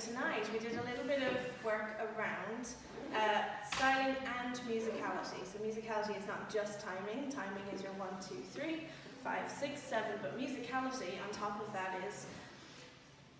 tonight we did a little bit of work around styling and musicality. So musicality is not just timing. Timing is your 1, 2, 3, 5, 6, 7, but musicality on top of that is,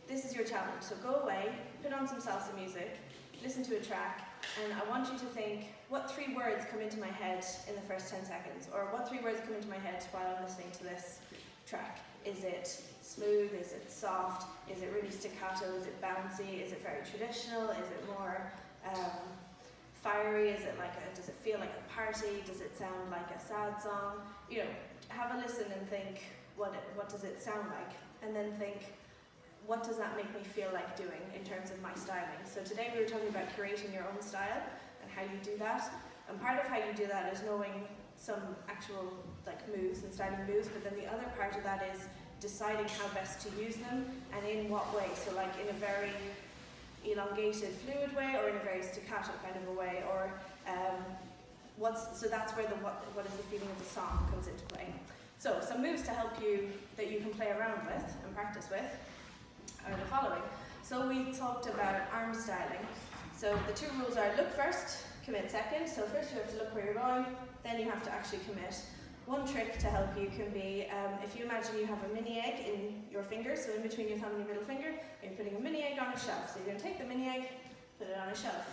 this is your challenge. So go away, put on some salsa music, listen to a track, and I want you to think, what 3 words come into my head in the first 10 seconds? Or what 3 words come into my head while I'm listening to this track? Is it smooth? Is it soft? Is it really staccato? Is it bouncy? Is it very traditional? Is it more fiery? Is it like does it feel like a party? Does it sound like a sad song? You know, have a listen and think, what does it sound like? And then think, what does that make me feel like doing in terms of my styling? So today we were talking about curating your own style and how you do that. And part of how you do that is knowing some actual moves and styling moves, but then the other part of that is deciding how best to use them and in what way. So like in a very elongated, fluid way, or in a very staccato kind of a way, or so that's where what is the feeling of the song comes into play. So some moves to help you that you can play around with and practice with are the following. So we talked about arm styling. So the 2 rules are look first, commit second. So first you have to look where you're going, then you have to actually commit. One trick to help you can be, if you imagine you have a mini egg in your fingers, so in between your thumb and your middle finger, and you're putting a mini egg on a shelf. So you're going to take the mini egg, put it on a shelf.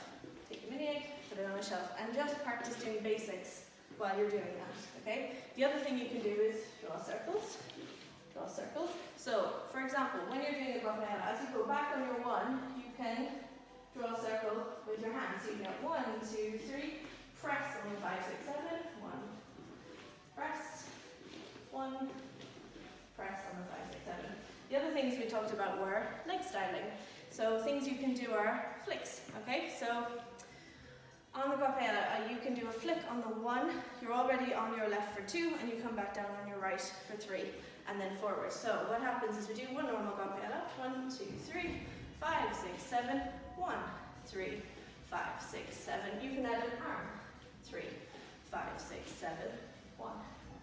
Take the mini egg, put it on a shelf, and just practice doing basics while you're doing that, okay? The other thing you can do is draw circles. Draw circles. So, for example, when you're doing a guapanela, as you go back on your 1, you can draw a circle with your hands. So you get 1, 2, 3, press on the 5, 6, 7, 1, press, 1, press on the 5, 6, 7. The other things we talked about were leg styling. So things you can do are flicks, okay? So on the guapanela, you can do a flick on the 1, you're already on your left for 2, and you come back down on your right for 3, and then forward. So what happens is we do one normal guapanela, 1, 2, 3, 5, 6, 7, 1, 3, 5, 6, 7. You can add an arm, 3, 5, 6, 7, 1,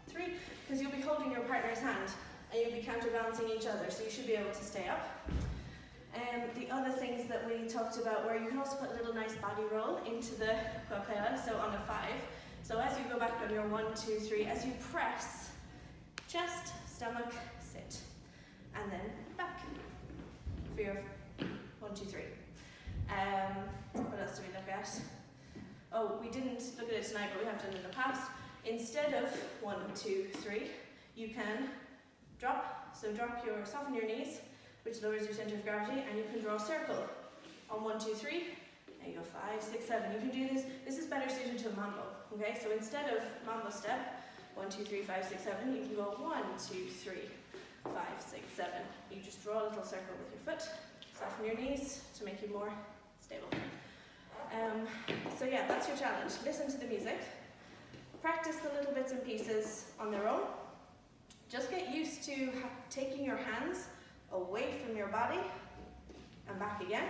3, because you'll be holding your partner's hand and you'll be counterbalancing each other, so you should be able to stay up. The other things that we talked about were you can also put a little nice body roll into the guapanela, so on a 5. So as you go back on your 1, 2, 3, as you press, chest, stomach, sit, and then back for your 1, 2, 3. What else do we look at? Oh, we didn't look at it tonight, but we have done it in the past. Instead of 1, 2, 3, you can drop. So soften your knees, which lowers your center of gravity, and you can draw a circle on 1, 2, 3. There you go, 5, 6, 7. You can do this. This is better suited to a mambo. Okay, so instead of mambo step, 1, 2, 3, 5, 6, 7, you can go 1, 2, 3, 5, 6, 7. You just draw a little circle with your foot. Soften your knees to make you more stable. So yeah, that's your challenge. Listen to the music. Practice the little bits and pieces on their own. Just get used to taking your hands away from your body and back again.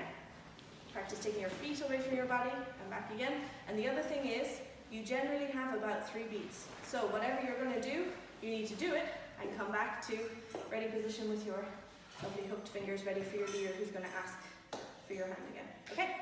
Practice taking your feet away from your body and back again. And the other thing is, you generally have about 3 beats. So whatever you're going to do, you need to do it and come back to ready position with your lovely hooked fingers ready for your leader who's going to ask for your hand again. Okay?